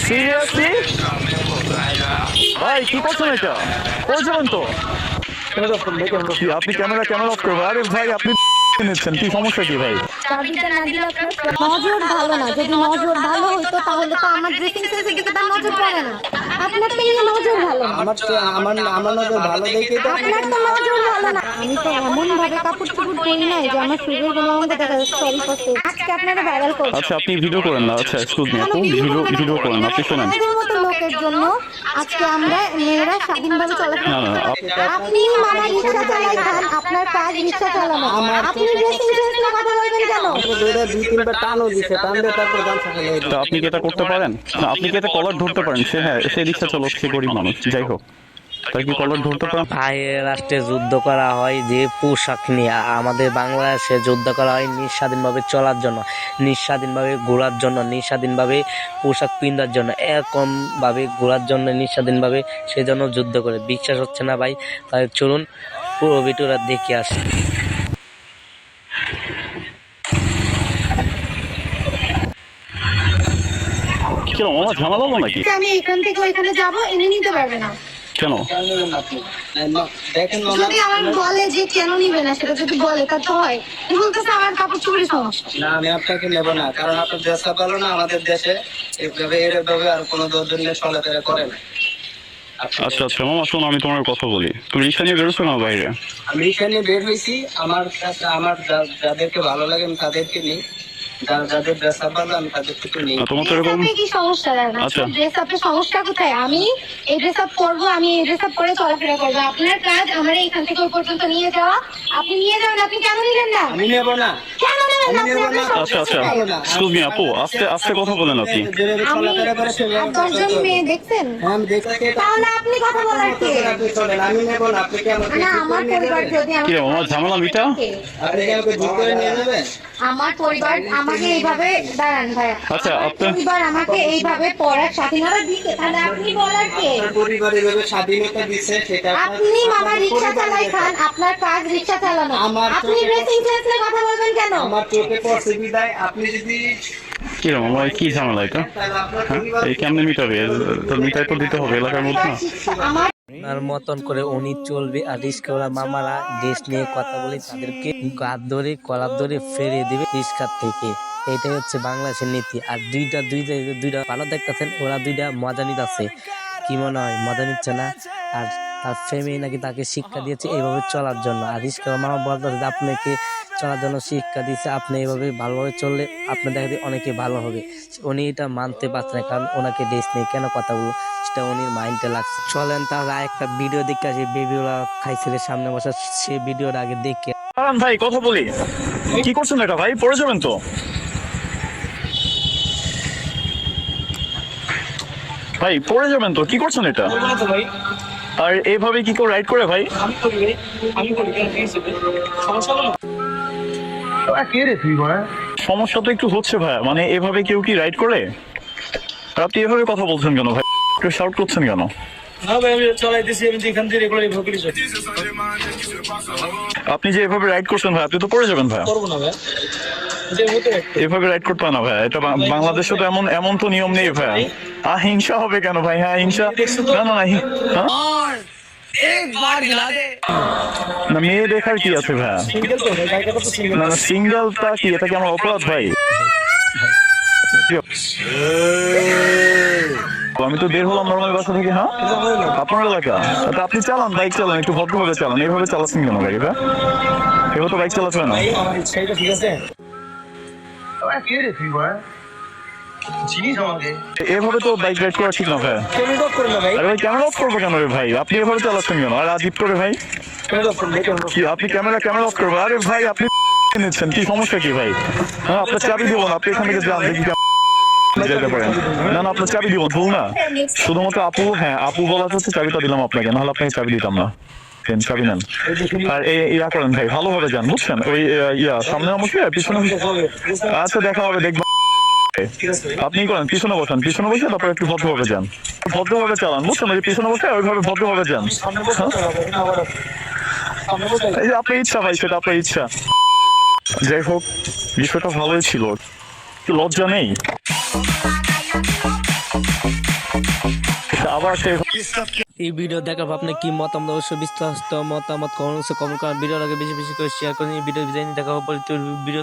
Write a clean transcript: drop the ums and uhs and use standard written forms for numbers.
Seriously ভাই কি করছেন এটা? করছেন তো আপনি ক্যামেরা অফ করবেন। আরে ভাই আপনি নিচ্ছেন, কি সমস্যা কি ভাই? নজর ভালো না, যদি নজর ভালো হইতো তাহলে তো আমার ড্রেসিং সেন্সের দিকে তার নজর পড়ে না। আপনার তো নিয়ে নজর ভালো না, আমার নজর ভালো দেখে তো আপনার তো নজর ভালো না। আমি তো এমন ভাবে কাপড় চোপড় পরি নাই যে আমার শরীরের কোনো অঙ্গ দেখা যাচ্ছে। সরি ফার্স্ট আজকে আপনারা ভাইরাল করবেন। আচ্ছা আপনি ভিডিও করেন না, আচ্ছা এক্সকিউজ মি আপু, ভিডিও করেন না, আপনি শোনেন। আমাদের মতো লোকের জন্য আজকে আমরা মেয়েরা স্বাধীনভাবে চলাফেরা না না আপনি মামা রিক্সা চালাই খান, আপনার কাজ রিক্সা চালানো। আপনি ড্রেসিং সেন্স নিয়ে কথা বলবেন কেন? দুই তিনবার টানও দিছে, টানলে তারপর গামছা ফেলে তা আপনি কি এটা করতে পারেন? না আপনি কি এটা কলার ধরতে পারেন? সে হ্যাঁ সে রিক্সা চালক, সে গরিব মানুষ, যাই হোক তাই কি কলার ধরতে পারেন? ভাইয়ের রাষ্ট্রে যুদ্ধ করা হয় যে পোশাক নিয়ে, আমাদের বাংলাদেশে যুদ্ধ করা হয় নিঃস্বাধীনভাবে চলার জন্য, নিঃস্বাধীনভাবে ঘোরার জন্য, নিঃস্বাধীনভাবে পোশাক পিন্ধার জন্য, এরকমভাবে ঘোরার জন্য নিঃস্বাধীনভাবে সেজন্য যুদ্ধ করে। বিশ্বাস হচ্ছে না ভাই? তাই চলুন পুরো ভিডিওটা দেখে আসি। কেন আমার ঝামেলা হলো নাকি? আমি এখান থেকে ওইখানে যাবো, এনে নিতে পারবে না। কেন? দেখেন মামা, যদি আমার বলে যে কেন নিবে না, সেটা যদি বলে তা তো হয়। বলতেছে আমার কাপড় চোপড়ের সমস্যা। না আমি আপনাকে নেব না, কারণ আপনার দেশটা ভালো না। আমাদের দেশে এভাবে আর কোনো দশজন নিয়ে চলাফেরা করে না। আচ্ছা আচ্ছা মামা শোনো, আমি তোমার কথা বলি। তুমি রিক্সা নিয়ে বেরোছো না বাইরে? আমি এখানে বের হয়েছি, আমার কাছে আমার যাদেরকে ভালো লাগে আমি তাদেরকে নিই, যাদের ড্রেস আপ ভালো আমি তাদেরকে নিই। তোমার তো এরকম ড্রেস আপে কি সমস্যা? আচ্ছা। ড্রেস আপে সমস্যা কোথায়? আমি এই ড্রেস আপ করবো, আমি এই ড্রেস আপ করে চলাফেরা করবো। আপনার কাজ আমার এইখান থেকে ওই পর্যন্ত নিয়ে যাওয়া। আপনি নিয়ে যাবেন, আপনি কেন নিলেন না? আমি নেব না। কেন নেবেন না? আমি নেব না। আচ্ছা আচ্ছা এক্সকিউজ মি আপু, আস্তে আস্তে কথা বলেন আপনি। যেভাবে চলাফেরা করে সেভাবে 10 জন মেয়ে দেখছেন? হ্যাঁ আমি দেখছি। তাহলে আপনি কথা বলার কে? আপনি চলেন, আমি নেব না। আপনি কি আমাকে না, আমার পরিবার যদি কি রে মামা, ঝামেলা মিটা? আপনি কি আমাকে জোর করে নিয়ে যাবেন? আমার পরিবার আমাকে এইভাবে দাঁড়ান ভাইয়া, আচ্ছা, আমার আপনার- পরিবার আমাকে এইভাবে পড়ার স্বাধীনতা দিতে, তাহলে আপনি বলার কে? আপনার পরিবার এভাবে স্বাধীনতা দিচ্ছে, সেটা আপনি মামা রিক্সা চালাই খান, আপনার কাজ রিক্সা চালানো। আমার আপনি চোখে- ড্রেসিং সেন্স নিয়ে কথা বলবেন কেন? আমার চোখে পড়ছে বিদায়। আপনি যদি কি রে মামা, কি ঝামেলা এটা? তাহলে আপনার হ্যাঁ পরিবার এই কেমনে মিটাবে? তো মিটাই তো দিতে হবে এলাকার মধ্যে না? আমার ওনার মতন করে উনি চলবে, আর রিস্কাওয়ালা মামারা দেশ নিয়ে কথা বলে তাদেরকে গাদ ধরে কলার ধরে ফেরিয়ে দিবে রিস্কার থেকে। এটাই হচ্ছে বাংলাদেশের নীতি। আর দুইটা ভালো দেখতেছেন, ওরা দুইটা মজা নিতেছে। কি মনে হয় মজা নিচ্ছে না? আর তার ফ্যামিলি নাকি তাকে শিক্ষা দিয়েছে এইভাবে চলার জন্য। আর রিস্কাওয়ালা মামা বলতেছে যে আপনাকে চলার জন্য শিক্ষা দিয়েছে, আপনি এইভাবে ভালোভাবে চললে আপনার দেখা দিয়ে অনেকে ভালো হবে। উনি এটা মানতে পারছে না, কারণ ওনাকে দেশ নিয়ে কেন কথা বলবো সেটা উনির মাইন্ডে লাগছে। চলেন তাহলে একটা ভিডিও দেখে আসি, বেবিওলা খাইছিল সামনে বসা, সে ভিডিওটা আগে দেখে। দাঁড়ান ভাই কথা বলি। কি করছেন এটা ভাই? পড়ে যাবেন তো ভাই, পড়ে যাবেন তো। কি করছেন এটা? আর এইভাবে কি কেউ রাইড করে ভাই? সমস্যা তো একটু হচ্ছে ভাই, মানে এভাবে কেউ কি রাইড করে? আর আপনি এভাবে কথা বলছেন কেন ভাই? একটু শাউট করছেন কেন? আপনি যে এভাবে রাইড করছেন ভাই, আপনি তো পড়ে যাবেন ভাই। এভাবে রাইড করতে হয় না ভাই, এটা বাংলাদেশে তো এমন তো নিয়ম নেই ভাই। হিংসা হবে কেন ভাই? হ্যাঁ হিংসা না না না হ্যাঁ? না মেয়ে দেখার কি আছে ভাই? না না সিঙ্গেলটা কি, এটা কি আমার অপরাধ ভাই? আমি তো বের হলাম নর্মাল বাসা থেকে। হ্যাঁ আপনার এলাকা, তা আপনি চালান, বাইক চালান, একটু ভদ্রভাবে চালান। এইভাবে চালাচ্ছেন কেন গাড়ি ভাই? এভাবে তো বাইক চালাতে হয় না। এভাবে তো বাইক রাইড করা ঠিক না ভাই। আরে ভাই ক্যামেরা অফ করবো কেন রে ভাই? আপনি এভাবে চালাচ্ছেন কেন? আর আজিব করে ভাই, কি আপনি ক্যামেরা অফ করবো? আরে ভাই আপনি নিচ্ছেন, কি সমস্যা কি ভাই? হ্যাঁ আপনার চাবি দিব না, আপনি এখান থেকে যান দেখি যেতে পারেন। না না আপনার চাবি দিব, ভুল না। শুধুমাত্র আপু, হ্যাঁ আপু বলা হচ্ছে চাবিটা দিলাম আপনাকে, নাহলে আপনাকে চাবি দিতাম না। চাবি নেন আর ইয়া করেন ভাই, ভালোভাবে যান বুঝছেন? ওই সামনে আমাকে পিছনে। আচ্ছা দেখা হবে, দেখবেন। আপনি করেন পিছনে বসেন, পিছনে বসে তারপর একটু ভদ্রভাবে যান, ভদ্রভাবে চালান বুঝছেন? ওই পিছনে বসে ওইভাবে ভদ্রভাবে যান। এই যে আপনার ইচ্ছা ভাই, সেটা আপনার ইচ্ছা। যাই হোক, বিষয়টা ভালোই ছিল, কি লজ্জা নেই? আবার সে এই ভিডিও দেখার পর আপনি কি মতামত, অবশ্যই বিস্তারিত মতামত কমেন্ট করেন। ভিডিওটাকে বেশি বেশি করে শেয়ার করুন। এই ভিডিও দেখা হবে ভিডিও